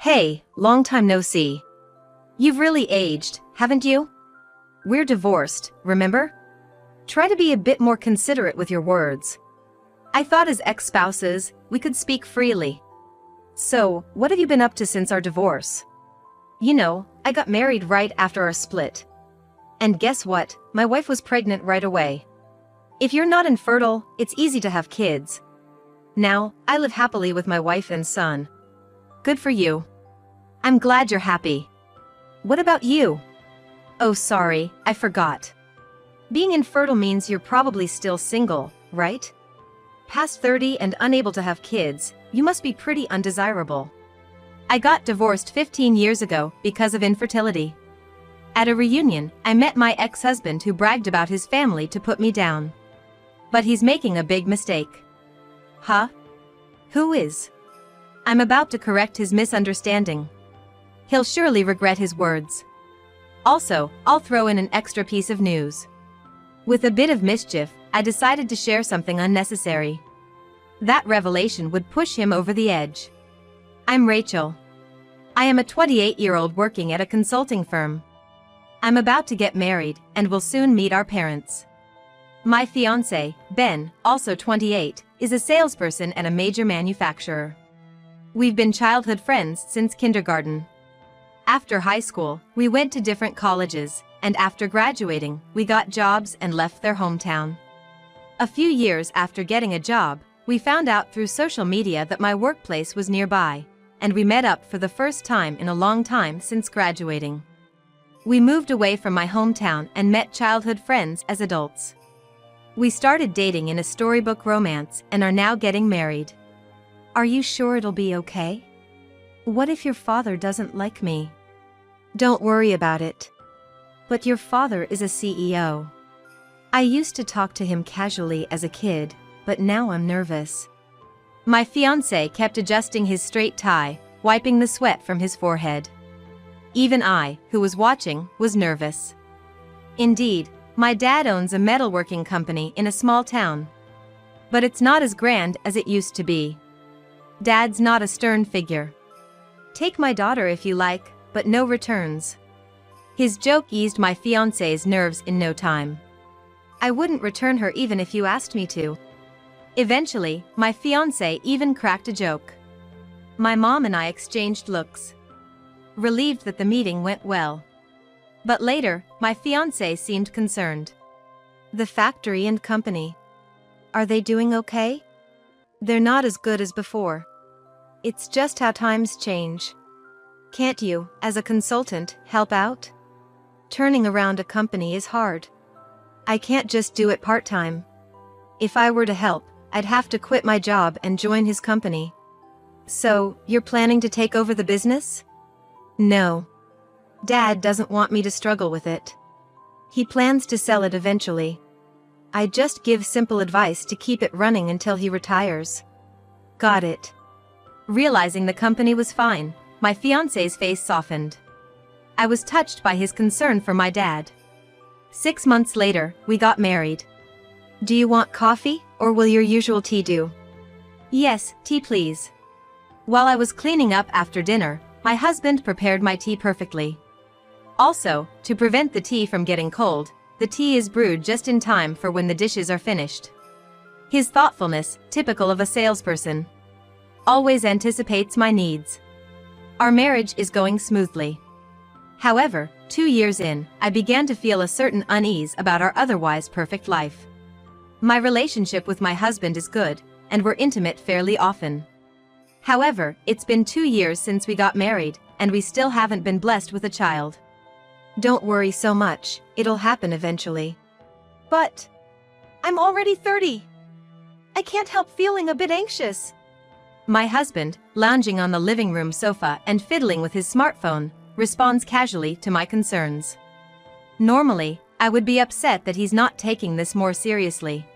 Hey, long time no see. You've really aged, haven't you? We're divorced, remember? Try to be a bit more considerate with your words. I thought as ex-spouses, we could speak freely. So, what have you been up to since our divorce? You know, I got married right after our split. And guess what? My wife was pregnant right away. If you're not infertile, it's easy to have kids. Now, I live happily with my wife and son. Good for you. I'm glad you're happy. What about you? Oh, sorry, I forgot. Being infertile means you're probably still single, right? Past 30 and unable to have kids, you must be pretty undesirable. I got divorced 15 years ago because of infertility. At a reunion, I met my ex-husband who bragged about his family to put me down. But he's making a big mistake. Huh? Who is? I'm about to correct his misunderstanding. He'll surely regret his words. Also, I'll throw in an extra piece of news. With a bit of mischief, I decided to share something unnecessary. That revelation would push him over the edge. I'm Rachel. I am a 28-year-old working at a consulting firm. I'm about to get married and will soon meet our parents. My fiancé, Ben, also 28, is a salesperson at a major manufacturer. We've been childhood friends since kindergarten. After high school, we went to different colleges, and after graduating, we got jobs and left their hometown. A few years after getting a job, we found out through social media that my workplace was nearby, and we met up for the first time in a long time since graduating. We moved away from my hometown and met childhood friends as adults. We started dating in a storybook romance and are now getting married. Are you sure it'll be okay? What if your father doesn't like me? Don't worry about it. But your father is a CEO. I used to talk to him casually as a kid, but now I'm nervous. My fiancé kept adjusting his straight tie, wiping the sweat from his forehead. Even I, who was watching, was nervous. Indeed, my dad owns a metalworking company in a small town. But it's not as grand as it used to be. Dad's not a stern figure. Take my daughter if you like, but no returns. His joke eased my fiancé's nerves in no time. I wouldn't return her even if you asked me to. Eventually, my fiancé even cracked a joke. My mom and I exchanged looks, relieved that the meeting went well. But later, my fiancé seemed concerned. The factory and company. Are they doing okay? They're not as good as before. It's just how times change. Can't you, as a consultant, help out? Turning around a company is hard. I can't just do it part-time. If I were to help, I'd have to quit my job and join his company. So, you're planning to take over the business? No. Dad doesn't want me to struggle with it. He plans to sell it eventually. I just give simple advice to keep it running until he retires. Got it. Realizing the company was fine, my fiancé's face softened. I was touched by his concern for my dad. 6 months later, we got married. Do you want coffee, or will your usual tea do? Yes, tea please. While I was cleaning up after dinner, my husband prepared my tea perfectly. Also, to prevent the tea from getting cold, the tea is brewed just in time for when the dishes are finished. His thoughtfulness, typical of a salesperson, always anticipates my needs. Our marriage is going smoothly. However, 2 years in, I began to feel a certain unease about our otherwise perfect life. My relationship with my husband is good, and we're intimate fairly often. However, it's been 2 years since we got married, and we still haven't been blessed with a child. Don't worry so much, it'll happen eventually. But I'm already 30. I can't help feeling a bit anxious. My husband, lounging on the living room sofa and fiddling with his smartphone, responds casually to my concerns. Normally, I would be upset that he's not taking this more seriously.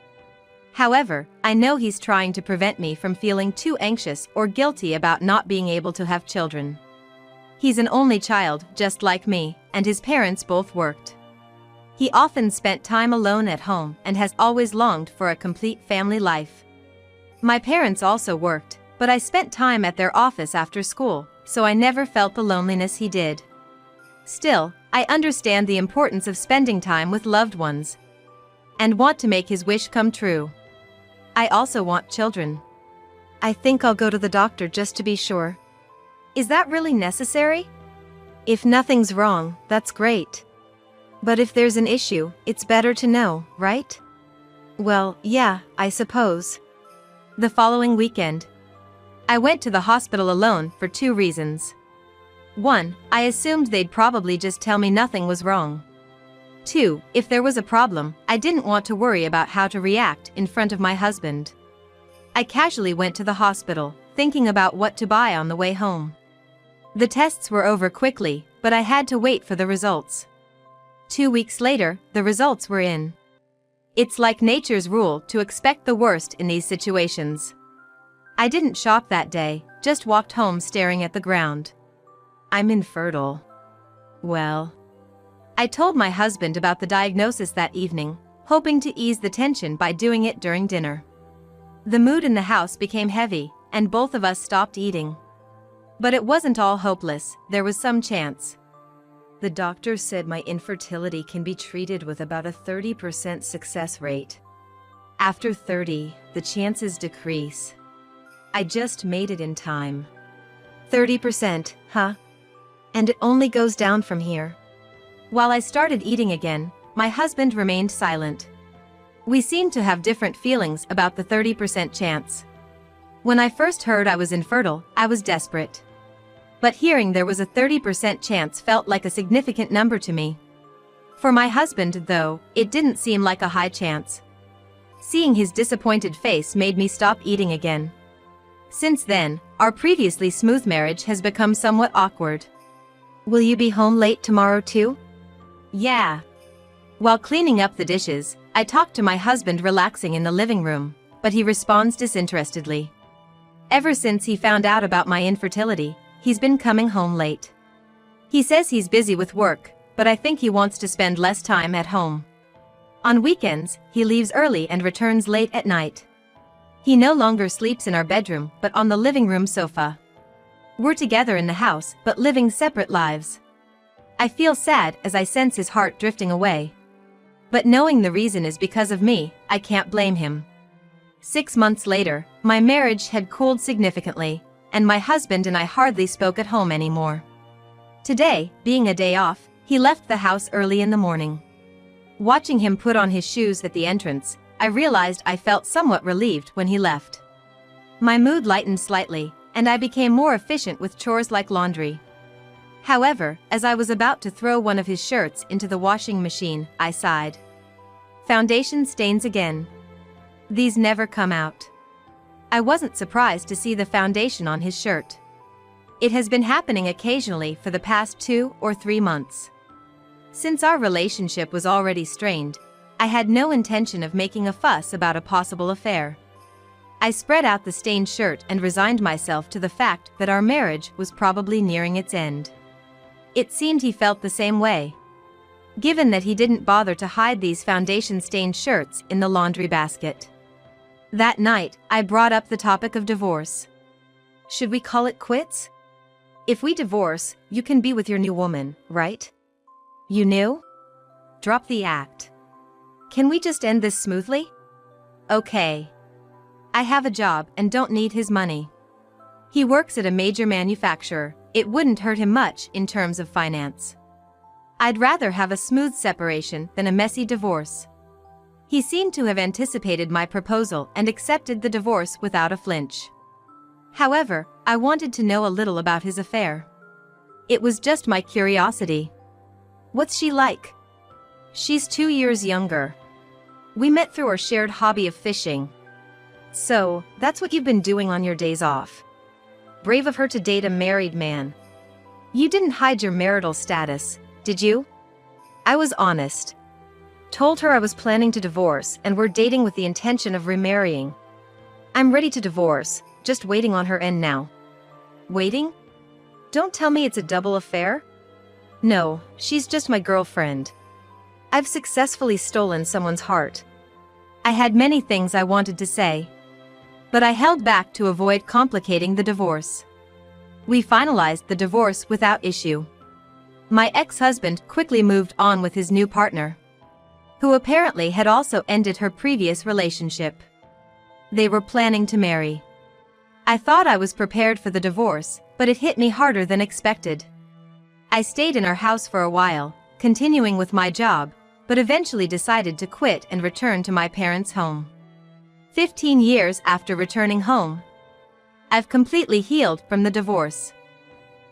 However, I know he's trying to prevent me from feeling too anxious or guilty about not being able to have children. He's an only child, just like me, and his parents both worked. He often spent time alone at home and has always longed for a complete family life. My parents also worked, but I spent time at their office after school, so I never felt the loneliness he did. Still, I understand the importance of spending time with loved ones and want to make his wish come true. I also want children. I think I'll go to the doctor just to be sure. Is that really necessary? If nothing's wrong, that's great. But if there's an issue, it's better to know, right? Well, yeah, I suppose. The following weekend, I went to the hospital alone for 2 reasons. 1, I assumed they'd probably just tell me nothing was wrong. 2, if there was a problem, I didn't want to worry about how to react in front of my husband. I casually went to the hospital, thinking about what to buy on the way home. The tests were over quickly, but I had to wait for the results. 2 weeks later, the results were in. It's like nature's rule to expect the worst in these situations. I didn't shop that day, just walked home staring at the ground. I'm infertile. Well, I told my husband about the diagnosis that evening, hoping to ease the tension by doing it during dinner. The mood in the house became heavy, and both of us stopped eating. But it wasn't all hopeless, there was some chance. The doctor said my infertility can be treated with about a 30% success rate. After 30, the chances decrease. I just made it in time. 30%, huh? And it only goes down from here. While I started eating again, my husband remained silent. We seemed to have different feelings about the 30% chance. When I first heard I was infertile, I was desperate. But hearing there was a 30% chance felt like a significant number to me. For my husband, though, it didn't seem like a high chance. Seeing his disappointed face made me stop eating again. Since then, our previously smooth marriage has become somewhat awkward. Will you be home late tomorrow too? Yeah. While cleaning up the dishes, I talk to my husband relaxing in the living room, but he responds disinterestedly. Ever since he found out about my infertility, he's been coming home late. He says he's busy with work, but I think he wants to spend less time at home. On weekends, he leaves early and returns late at night. He no longer sleeps in our bedroom, but on the living room sofa. We're together in the house, but living separate lives. I feel sad as I sense his heart drifting away. But knowing the reason is because of me, I can't blame him. 6 months later, my marriage had cooled significantly, and my husband and I hardly spoke at home anymore. Today, being a day off, he left the house early in the morning. Watching him put on his shoes at the entrance, I realized I felt somewhat relieved when he left. My mood lightened slightly, and I became more efficient with chores like laundry. However, as I was about to throw one of his shirts into the washing machine, I sighed. Foundation stains again. These never come out. I wasn't surprised to see the foundation on his shirt. It has been happening occasionally for the past 2 or 3 months. Since our relationship was already strained, I had no intention of making a fuss about a possible affair. I spread out the stained shirt and resigned myself to the fact that our marriage was probably nearing its end. It seemed he felt the same way. Given that he didn't bother to hide these foundation-stained shirts in the laundry basket. That night, I brought up the topic of divorce. Should we call it quits? If we divorce, you can be with your new woman, right? You knew? Drop the act. Can we just end this smoothly? Okay. I have a job and don't need his money. He works at a major manufacturer. It wouldn't hurt him much in terms of finance. I'd rather have a smooth separation than a messy divorce. He seemed to have anticipated my proposal and accepted the divorce without a flinch. However, I wanted to know a little about his affair. It was just my curiosity. What's she like? She's 2 years younger. We met through our shared hobby of fishing. So, that's what you've been doing on your days off. Brave of her to date a married man. You didn't hide your marital status, did you? I was honest. Told her I was planning to divorce and we're dating with the intention of remarrying. I'm ready to divorce, just waiting on her end now. Waiting? Don't tell me it's a double affair? No, she's just my girlfriend. I've successfully stolen someone's heart. I had many things I wanted to say, but I held back to avoid complicating the divorce. We finalized the divorce without issue. My ex-husband quickly moved on with his new partner, who apparently had also ended her previous relationship. They were planning to marry. I thought I was prepared for the divorce, but it hit me harder than expected. I stayed in our house for a while, continuing with my job, but eventually decided to quit and return to my parents' home. 15 years after returning home, I've completely healed from the divorce.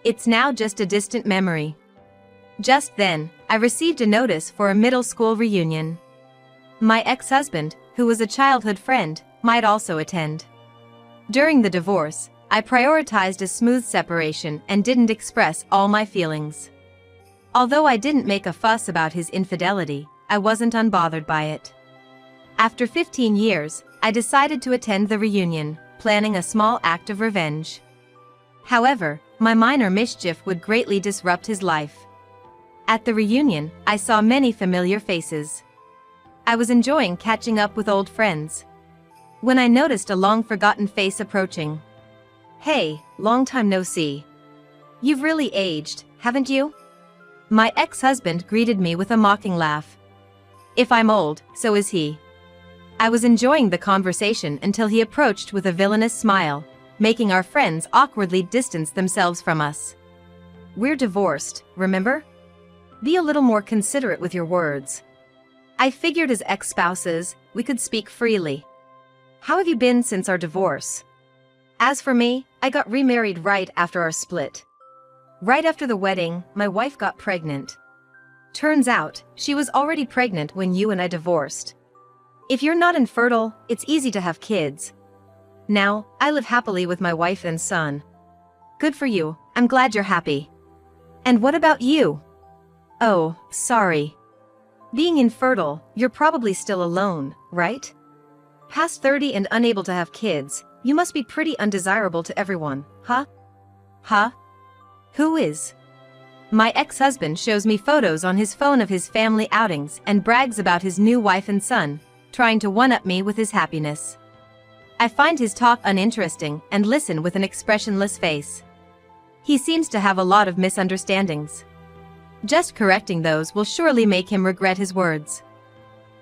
It's now just a distant memory. Just then, I received a notice for a middle school reunion. My ex-husband, who was a childhood friend, might also attend. During the divorce, I prioritized a smooth separation and didn't express all my feelings. Although I didn't make a fuss about his infidelity, I wasn't unbothered by it. After 15 years, I decided to attend the reunion, planning a small act of revenge. However, my minor mischief would greatly disrupt his life. At the reunion, I saw many familiar faces. I was enjoying catching up with old friends, when I noticed a long-forgotten face approaching. "Hey, long time no see. You've really aged, haven't you?" My ex-husband greeted me with a mocking laugh. "If I'm old, so is he." I was enjoying the conversation until he approached with a villainous smile, making our friends awkwardly distance themselves from us. "We're divorced, remember? Be a little more considerate with your words." I figured as ex-spouses, we could speak freely. "How have you been since our divorce?" As for me, I got remarried right after our split. Right after the wedding, my wife got pregnant. Turns out, she was already pregnant when you and I divorced. If you're not infertile, it's easy to have kids. Now, I live happily with my wife and son. Good for you, I'm glad you're happy. And what about you? Oh, sorry. Being infertile, you're probably still alone, right? Past 30 and unable to have kids, you must be pretty undesirable to everyone, huh? Huh? Who is? My ex-husband shows me photos on his phone of his family outings and brags about his new wife and son, trying to one-up me with his happiness. I find his talk uninteresting and listen with an expressionless face. He seems to have a lot of misunderstandings. Just correcting those will surely make him regret his words.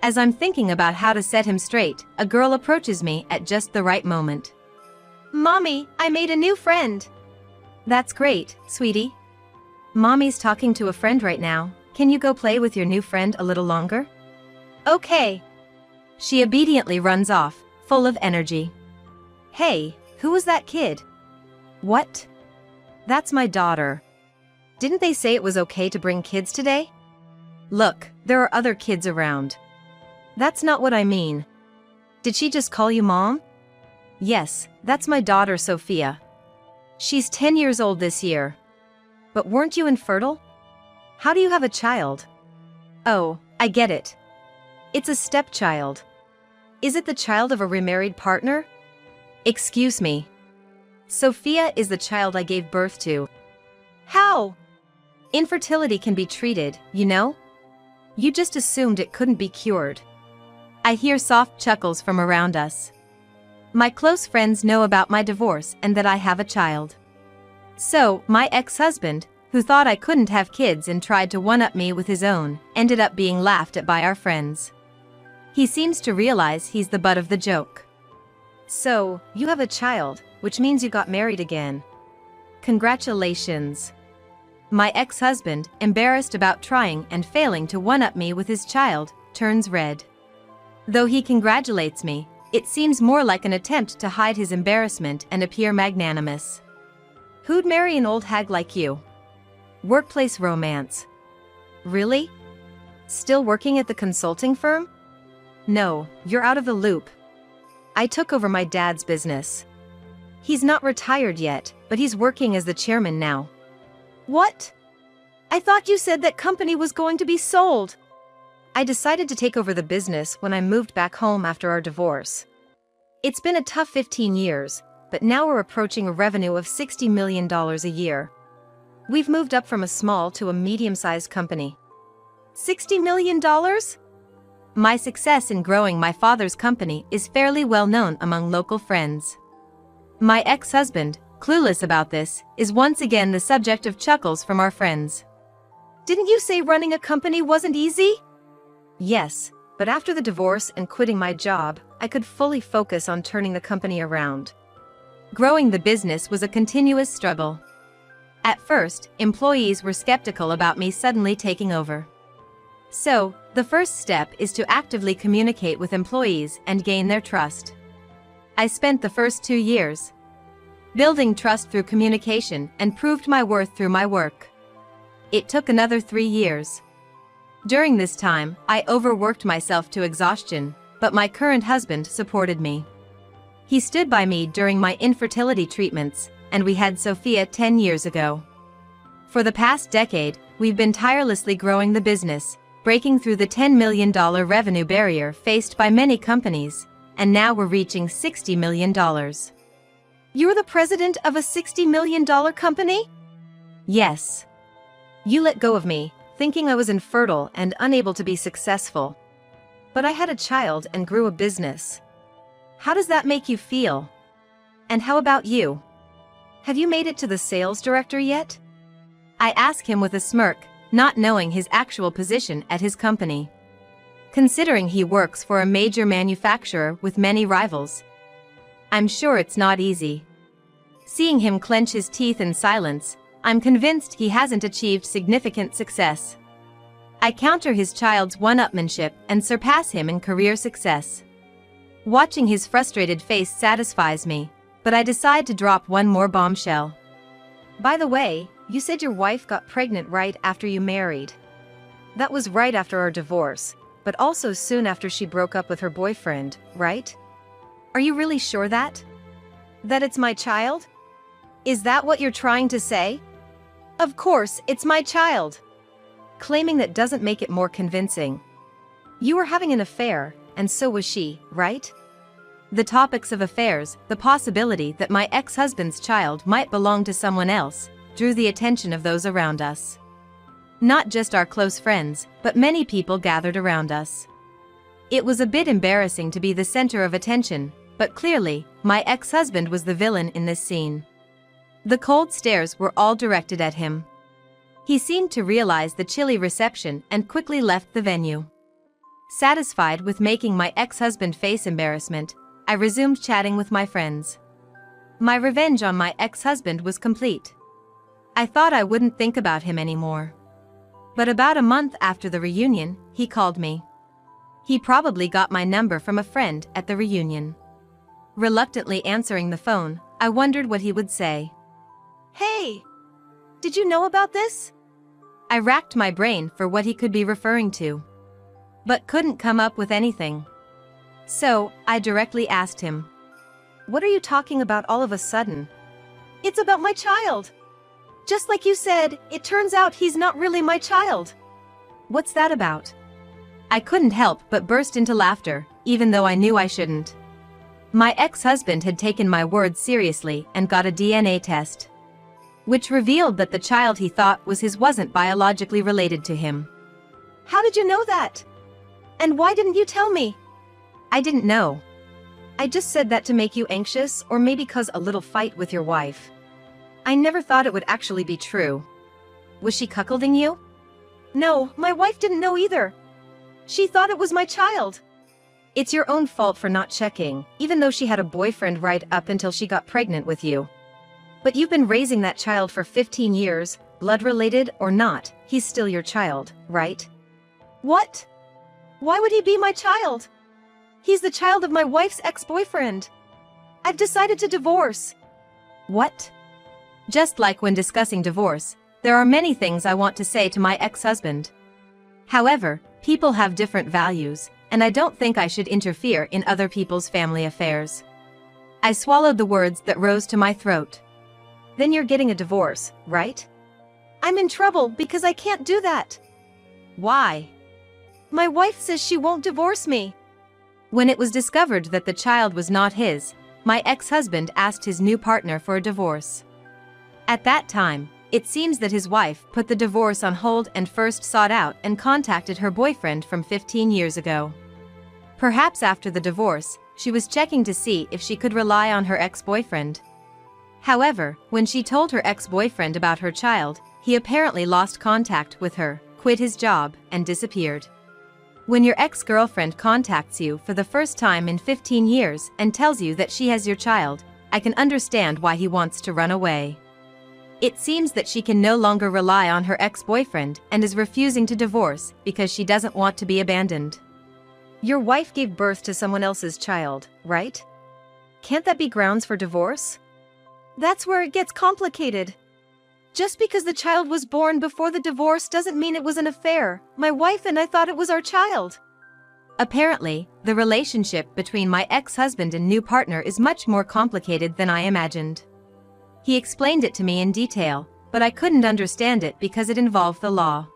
As I'm thinking about how to set him straight, a girl approaches me at just the right moment. "Mommy, I made a new friend." "That's great, sweetie. Mommy's talking to a friend right now. Can you go play with your new friend a little longer?" "Okay." She obediently runs off, full of energy. "Hey, who was that kid?" "What?" "That's my daughter. Didn't they say it was okay to bring kids today?" "Look, there are other kids around." "That's not what I mean." "Did she just call you mom?" "Yes, that's my daughter Sophia. She's 10 years old this year." "But weren't you infertile? How do you have a child?" "Oh, I get it. It's a stepchild. Is it the child of a remarried partner?" "Excuse me. Sophia is the child I gave birth to." "How?" "Infertility can be treated, you know? You just assumed it couldn't be cured." I hear soft chuckles from around us. My close friends know about my divorce and that I have a child. So, my ex-husband, who thought I couldn't have kids and tried to one-up me with his own, ended up being laughed at by our friends. He seems to realize he's the butt of the joke. "So, you have a child, which means you got married again. Congratulations." My ex-husband, embarrassed about trying and failing to one-up me with his child, turns red. Though he congratulates me, it seems more like an attempt to hide his embarrassment and appear magnanimous. Who'd marry an old hag like you? Workplace romance. Really? Still working at the consulting firm? No, you're out of the loop. I took over my dad's business. He's not retired yet, but he's working as the chairman now. What? I thought you said that company was going to be sold. I decided to take over the business when I moved back home after our divorce. It's been a tough 15 years, but now we're approaching a revenue of $60 million a year. We've moved up from a small to a medium-sized company. $60 million? My success in growing my father's company is fairly well known among local friends. My ex-husband, clueless about this, is once again the subject of chuckles from our friends. Didn't you say running a company wasn't easy? Yes, but after the divorce and quitting my job, I could fully focus on turning the company around. Growing the business was a continuous struggle. At first, employees were skeptical about me suddenly taking over. So, the first step is to actively communicate with employees and gain their trust. I spent the first 2 years building trust through communication and proved my worth through my work. It took another 3 years. During this time, I overworked myself to exhaustion, but my current husband supported me. He stood by me during my infertility treatments, and we had Sophia 10 years ago. For the past decade, we've been tirelessly growing the business, breaking through the $10 million revenue barrier faced by many companies, and now we're reaching $60 million. You're the president of a $60 million company? Yes. You let go of me, thinking I was infertile and unable to be successful. But I had a child and grew a business. How does that make you feel? And how about you? Have you made it to the sales director yet? I ask him with a smirk, not knowing his actual position at his company. Considering he works for a major manufacturer with many rivals, I'm sure it's not easy. Seeing him clench his teeth in silence, I'm convinced he hasn't achieved significant success. I counter his child's one-upmanship and surpass him in career success. Watching his frustrated face satisfies me, but I decide to drop one more bombshell. By the way, you said your wife got pregnant right after you married. That was right after our divorce, but also soon after she broke up with her boyfriend, right? Are you really sure that it's my child? Is that what you're trying to say? Of course, it's my child. Claiming that doesn't make it more convincing. You were having an affair, and so was she, right? The topics of affairs, the possibility that my ex-husband's child might belong to someone else, drew the attention of those around us. Not just our close friends, but many people gathered around us. It was a bit embarrassing to be the center of attention, but clearly, my ex-husband was the villain in this scene. The cold stares were all directed at him. He seemed to realize the chilly reception and quickly left the venue. Satisfied with making my ex-husband face embarrassment, I resumed chatting with my friends. My revenge on my ex-husband was complete. I thought I wouldn't think about him anymore. But about a month after the reunion, he called me. He probably got my number from a friend at the reunion. Reluctantly answering the phone, I wondered what he would say. Hey! Did you know about this? I racked my brain for what he could be referring to, but couldn't come up with anything. So, I directly asked him. What are you talking about all of a sudden? It's about my child. Just like you said, it turns out he's not really my child. What's that about? I couldn't help but burst into laughter, even though I knew I shouldn't. My ex-husband had taken my words seriously and got a DNA test, which revealed that the child he thought was his wasn't biologically related to him. How did you know that? And why didn't you tell me? I didn't know. I just said that to make you anxious or maybe cause a little fight with your wife. I never thought it would actually be true. Was she cuckolding you? No, my wife didn't know either. She thought it was my child. It's your own fault for not checking, even though she had a boyfriend right up until she got pregnant with you. But you've been raising that child for 15 years, blood-related or not, he's still your child, right? What? Why would he be my child? He's the child of my wife's ex-boyfriend. I've decided to divorce. What? Just like when discussing divorce, there are many things I want to say to my ex-husband. However, people have different values, and I don't think I should interfere in other people's family affairs. I swallowed the words that rose to my throat. Then you're getting a divorce, right? I'm in trouble because I can't do that. Why? My wife says she won't divorce me. When it was discovered that the child was not his, my ex-husband asked his new partner for a divorce. At that time, it seems that his wife put the divorce on hold and first sought out and contacted her boyfriend from 15 years ago. Perhaps after the divorce, she was checking to see if she could rely on her ex-boyfriend. However, when she told her ex-boyfriend about her child, he apparently lost contact with her, quit his job, and disappeared. When your ex-girlfriend contacts you for the first time in 15 years and tells you that she has your child, I can understand why he wants to run away. It seems that she can no longer rely on her ex-boyfriend and is refusing to divorce because she doesn't want to be abandoned. Your wife gave birth to someone else's child, right? Can't that be grounds for divorce? That's where it gets complicated. Just because the child was born before the divorce doesn't mean it was an affair. My wife and I thought it was our child. Apparently, the relationship between my ex-husband and new partner is much more complicated than I imagined. He explained it to me in detail, but I couldn't understand it because it involved the law.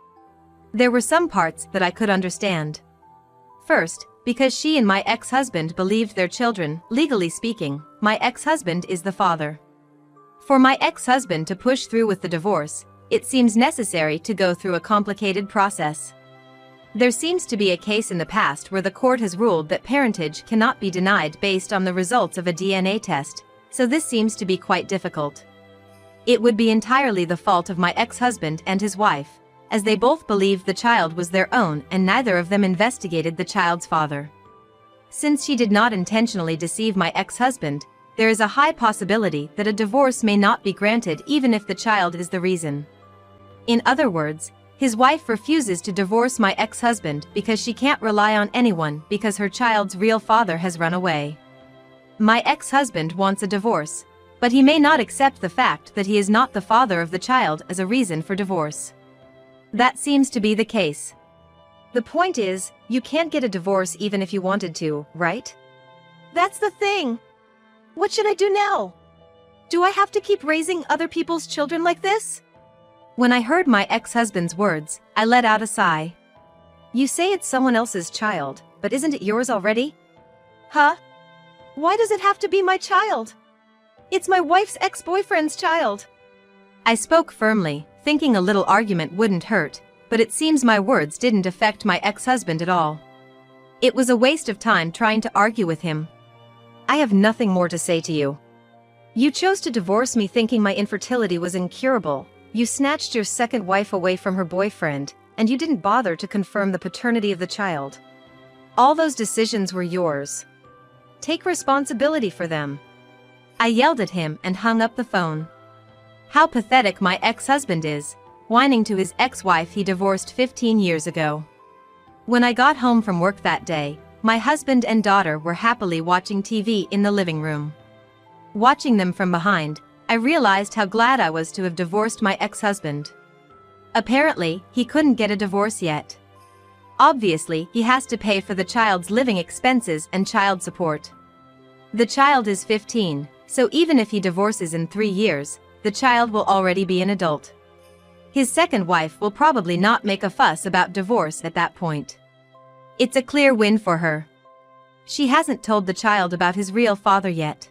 There were some parts that I could understand. First, because she and my ex-husband believed their children, legally speaking, my ex-husband is the father. For my ex-husband to push through with the divorce, it seems necessary to go through a complicated process. There seems to be a case in the past where the court has ruled that parentage cannot be denied based on the results of a DNA test, so this seems to be quite difficult. It would be entirely the fault of my ex-husband and his wife, as they both believed the child was their own and neither of them investigated the child's father. Since she did not intentionally deceive my ex-husband, there is a high possibility that a divorce may not be granted even if the child is the reason. In other words, his wife refuses to divorce my ex-husband because she can't rely on anyone because her child's real father has run away. My ex-husband wants a divorce, but he may not accept the fact that he is not the father of the child as a reason for divorce. That seems to be the case. The point is, you can't get a divorce even if you wanted to, right? That's the thing. What should I do now? Do I have to keep raising other people's children like this? When I heard my ex-husband's words, I let out a sigh. You say it's someone else's child, but isn't it yours already? Huh? Why does it have to be my child? It's my wife's ex-boyfriend's child. I spoke firmly, thinking a little argument wouldn't hurt, but it seems my words didn't affect my ex-husband at all. It was a waste of time trying to argue with him. I have nothing more to say to you. You chose to divorce me thinking my infertility was incurable. You snatched your second wife away from her boyfriend, and you didn't bother to confirm the paternity of the child. All those decisions were yours. Take responsibility for them. I yelled at him and hung up the phone. How pathetic my ex-husband is, whining to his ex-wife he divorced 15 years ago. When I got home from work that day, my husband and daughter were happily watching TV in the living room. Watching them from behind, I realized how glad I was to have divorced my ex-husband. Apparently, he couldn't get a divorce yet. Obviously, he has to pay for the child's living expenses and child support. The child is 15, so even if he divorces in 3 years, the child will already be an adult. His second wife will probably not make a fuss about divorce at that point. It's a clear win for her. She hasn't told the child about his real father yet.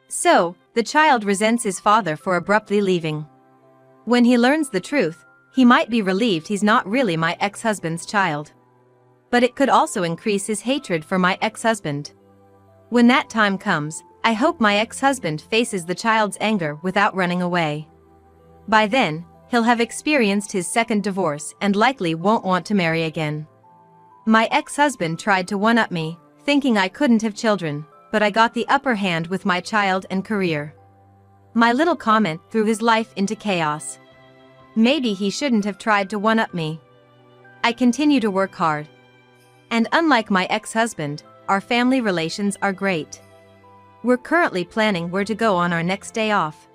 So, the child resents his father for abruptly leaving. When he learns the truth, he might be relieved he's not really my ex-husband's child. But it could also increase his hatred for my ex-husband. When that time comes, I hope my ex-husband faces the child's anger without running away. By then, he'll have experienced his second divorce and likely won't want to marry again. My ex-husband tried to one-up me, thinking I couldn't have children, but I got the upper hand with my child and career. My little comment threw his life into chaos. Maybe he shouldn't have tried to one-up me. I continue to work hard. And unlike my ex-husband, our family relations are great. We're currently planning where to go on our next day off.